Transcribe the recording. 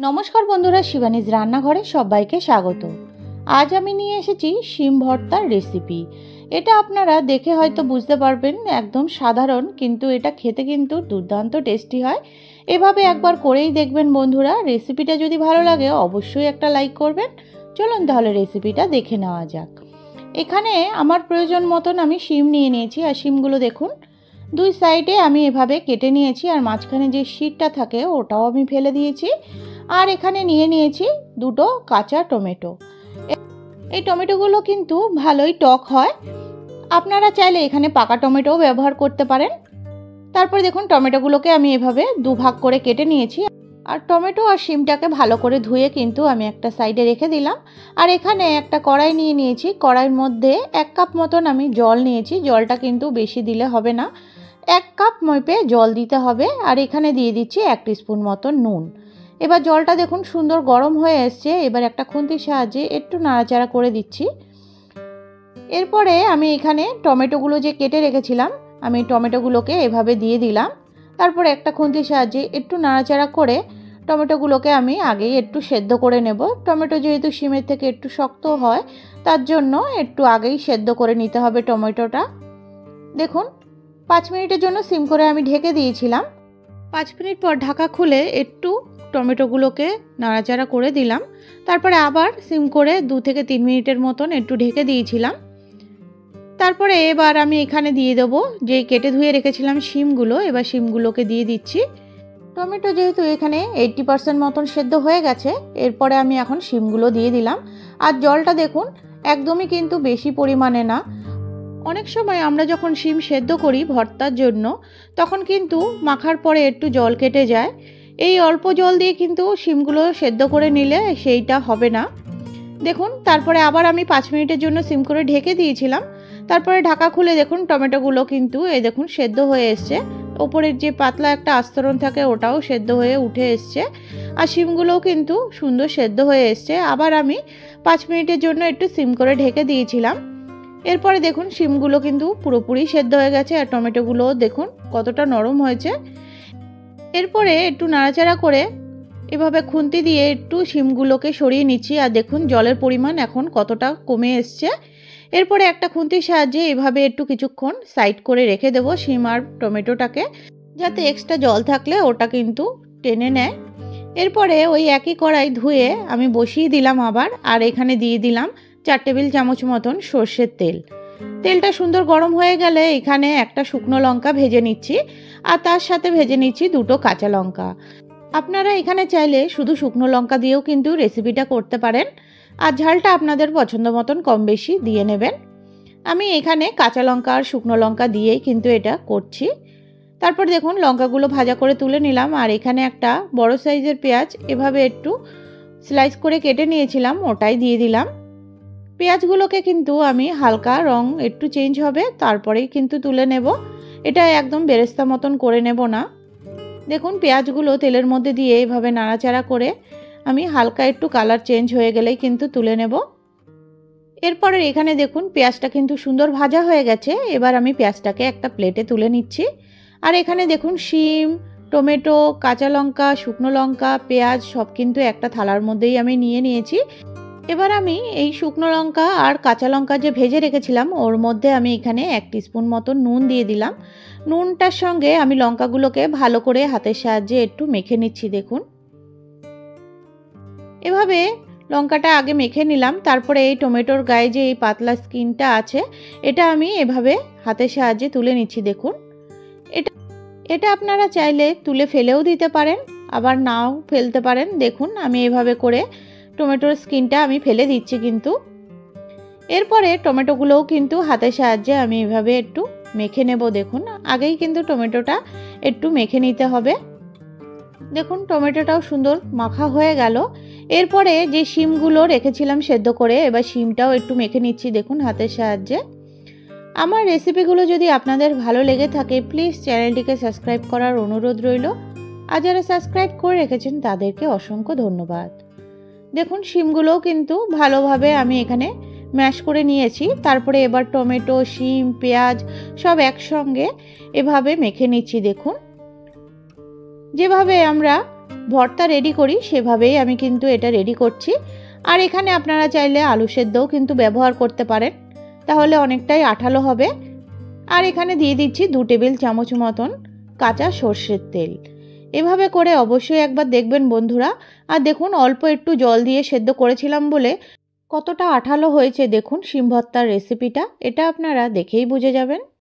नमस्कार बंधुरा शिवानीज रान्नाघरे सबाइके स्वागत। आज आमी निये एसेछि शिम भर्तार रेसिपि। एटा आपनारा देखे हयतो बुझते पारबेन एकदम साधारण, किन्तु एटा खेते किन्तु दुर्दान्त टेस्टी हय। एभाবে एकबार करेई देखबेन बंधुरा। रेसिपिटा जोदि भालो लागे अवश्यई एकटा लाइक करबेन। चलुन ताहले रेसिपिटा देखे नेওয়া যাক। एखाने आमार प्रयोजन मतन आमी शिम निये निয়েছি আর শিমগুলো দেখুন দুই সাইডে আমি এভাবে কেটে নিয়েছি আর মাঝখানে যে শীটটা থাকে ওটাও আমি ফেলে দিয়েছি। আর এখানে নিয়ে নিয়েছি দুটো কাঁচা টমেটো। এই টমেটোগুলো কিন্তু ভালোই টক হয়, আপনারা চাইলে এখানে পাকা টমেটোও ব্যবহার করতে পারেন। তারপর দেখুন টমেটোগুলোকে আমি এভাবে দুভাগ করে কেটে নিয়েছি আর টমেটো আর শিমটাকে ভালো করে ধুয়ে কিন্তু আমি একটা সাইডে রেখে দিলাম। আর এখানে একটা কড়াই নিয়ে নিয়েছি, কড়াইয়ের মধ্যে 1 কাপ মতন আমি জল নিয়েছি। জলটা কিন্তু বেশি দিলে হবে না, 1 কাপ মেপে জল দিতে হবে। আর এখানে দিয়ে দিচ্ছি 1 টিস্পুন মতন নুন। এবার জলটা দেখুন সুন্দর গরম হয়ে এসছে। এবার একটা খুন্তির সাহায্যে একটু নাড়াচাড়া করে দিচ্ছি। এরপরে আমি এখানে টমেটোগুলো যে কেটে রেখেছিলাম আমি টমেটোগুলোকে এভাবে দিয়ে দিলাম। তারপরে একটা খুন্তির সাহায্যে একটু নাড়াচাড়া করে টমেটোগুলোকে আমি আগেই একটু সেদ্ধ করে নেব। টমেটো যেহেতু শিমের থেকে একটু শক্ত হয় তার জন্য একটু আগেই সেদ্ধ করে নিতে হবে টমেটোটা। দেখুন 5 মিনিটের জন্য সিম করে আমি ঢেকে দিয়েছিলাম। 5 মিনিট পর ঢাকা খুলে একটু টমেটোগুলোকে নাড়াচাড়া করে দিলাম। তারপরে আবার সিম করে 2 থেকে 3 মিনিটের মতন একটু ঢেকে দিয়েছিলাম। তারপরে এবার আমি এখানে দিয়ে দেবো যে কেটে ধুয়ে রেখেছিলাম শিমগুলো। এবার শিমগুলোকে দিয়ে দিচ্ছি। টমেটো যেহেতু এখানে 80% মতন সেদ্ধ হয়ে গেছে, এরপরে আমি এখন শিমগুলো দিয়ে দিলাম। আর জলটা দেখুন একদমই কিন্তু বেশি পরিমাণে না। অনেক সময় আমরা যখন শিম সেদ্ধ করি ভর্তার জন্য তখন কিন্তু মাখার পরে একটু জল কেটে যায়। এই অল্প জল দিয়ে কিন্তু শিমগুলো সেদ্ধ করে নিলে সেইটা হবে না। দেখুন তারপরে আবার আমি 5 মিনিটের জন্য সিম করে ঢেকে দিয়েছিলাম। তারপরে ঢাকা খুলে দেখুন টমেটোগুলো কিন্তু এই দেখুন সেদ্ধ হয়ে এসছে। ওপরের যে পাতলা একটা আস্তরণ থাকে ওটাও সেদ্ধ হয়ে উঠে এসছে আর শিমগুলোও কিন্তু সুন্দর সেদ্ধ হয়ে এসছে। আবার আমি 5 মিনিটের জন্য একটু সিম করে ঢেকে দিয়েছিলাম। এরপরে দেখুন শিমগুলো কিন্তু পুরোপুরি সেদ্ধ হয়ে গেছে আর টমেটোগুলোও দেখুন কতটা নরম হয়েছে। এরপরে একটু নাড়াচাড়া করে এভাবে খুন্তি দিয়ে একটু শিমগুলোকে সরিয়ে নিচ্ছি আর দেখুন জলের পরিমাণ এখন কতটা কমে এসছে। এরপরে একটা খুন্তির সাহায্যে এভাবে একটু কিছুক্ষণ সাইড করে রেখে দেবো শিম আর টমেটোটাকে, যাতে এক্সট্রা জল থাকলে ওটা কিন্তু টেনে নেয়। এরপরে ওই একই কড়াই ধুয়ে আমি বসিয়ে দিলাম আবার। আর এখানে দিয়ে দিলাম 4 টেবিল চামচ মতন সর্ষের তেল। তেলটা সুন্দর গরম হয়ে গেলে এখানে একটা শুকনো লঙ্কা ভেজে নিচ্ছি আর তার সাথে ভেজে নিচ্ছি দুটো কাঁচা লঙ্কা। আপনারা এখানে চাইলে শুধু শুকনো লঙ্কা দিয়েও কিন্তু রেসিপিটা করতে পারেন আর ঝালটা আপনাদের পছন্দ মতন কম বেশি দিয়ে নেবেন। আমি এখানে কাঁচা লঙ্কা আর শুকনো লঙ্কা দিয়েই কিন্তু এটা করছি। তারপর দেখুন লঙ্কাগুলো ভাজা করে তুলে নিলাম। আর এখানে একটা বড় সাইজের পেঁয়াজ এভাবে একটু স্লাইস করে কেটে নিয়েছিলাম, ওটাই দিয়ে দিলাম। পেঁয়াজগুলোকে কিন্তু আমি হালকা রং একটু চেঞ্জ হবে তারপরেই কিন্তু তুলে নেব, এটা একদম বেরেস্তা মতন করে নেব না। দেখুন পেঁয়াজগুলো তেলের মধ্যে দিয়ে এভাবে নাড়াচাড়া করে আমি হালকা একটু কালার চেঞ্জ হয়ে গেলেই কিন্তু তুলে নেব। এরপরে এখানে দেখুন পেঁয়াজটা কিন্তু সুন্দর ভাজা হয়ে গেছে। এবার আমি পেঁয়াজটাকে একটা প্লেটে তুলে নিচ্ছি। আর এখানে দেখুন শিম, টমেটো, কাঁচা লঙ্কা, শুকনো লঙ্কা, পেঁয়াজ সব কিন্তু একটা থালার মধ্যেই আমি নিয়ে নিয়েছি। এবার আমি এই শুকনো লঙ্কা আর কাঁচা লঙ্কা যে ভেজে রেখেছিলাম ওর মধ্যে আমি এখানে 1 টিস্পুন মতো নুন দিয়ে দিলাম। নুনটার সঙ্গে আমি লঙ্কাগুলোকে ভালো করে হাতের সাহায্যে একটু মেখে নিচ্ছি। দেখুন এভাবে লঙ্কাটা আগে মেখে নিলাম। তারপরে এই টমেটোর গায়ে যে এই পাতলা স্কিনটা আছে এটা আমি এভাবে হাতের সাহায্যে তুলে নিচ্ছি। দেখুন এটা আপনারা চাইলে তুলে ফেলেও দিতে পারেন, আবার নাও ফেলতে পারেন। দেখুন আমি এভাবে করে টমেটোর স্কিনটা আমি ফেলে দিচ্ছি কিন্তু। এরপরে টমেটোগুলোও কিন্তু হাতের সাহায্যে আমি এভাবে একটু মেখে নেব। দেখুন আগেই কিন্তু টমেটোটা একটু মেখে নিতে হবে। দেখুন টমেটোটাও সুন্দর মাখা হয়ে গেল। এরপরে যে শিমগুলো রেখেছিলাম সেদ্ধ করে এবার শিমটাও একটু মেখে নিচ্ছি দেখুন হাতের সাহায্যে। আমার রেসিপিগুলো যদি আপনাদের ভালো লেগে থাকে প্লিজ চ্যানেলটিকে সাবস্ক্রাইব করার অনুরোধ রইল। আর যারা সাবস্ক্রাইব করে রেখেছেন তাদেরকে অসংখ্য ধন্যবাদ। দেখুন শিমগুলোও কিন্তু ভালোভাবে আমি এখানে ম্যাশ করে নিয়েছি। তারপরে এবার টমেটো, শিম, পেঁয়াজ সব একসঙ্গে এভাবে মেখে নিচ্ছি। দেখুন যেভাবে আমরা ভর্তা রেডি করি সেভাবেই আমি কিন্তু এটা রেডি করছি। আর এখানে আপনারা চাইলে আলু সেদ্ধও কিন্তু ব্যবহার করতে পারেন, তাহলে অনেকটাই আঠালো হবে। আর এখানে দিয়ে দিচ্ছি 2 টেবিল চামচ মতন কাঁচা সর্ষের তেল। এভাবে করে অবশ্যই একবার দেখবেন বন্ধুরা। আর দেখুন অল্প একটু জল দিয়ে সেদ্ধ করেছিলাম বলে কতটা আঠালো হয়েছে দেখুন শিম ভর্তার রেসিপিটা, এটা আপনারা দেখেই বুঝে যাবেন।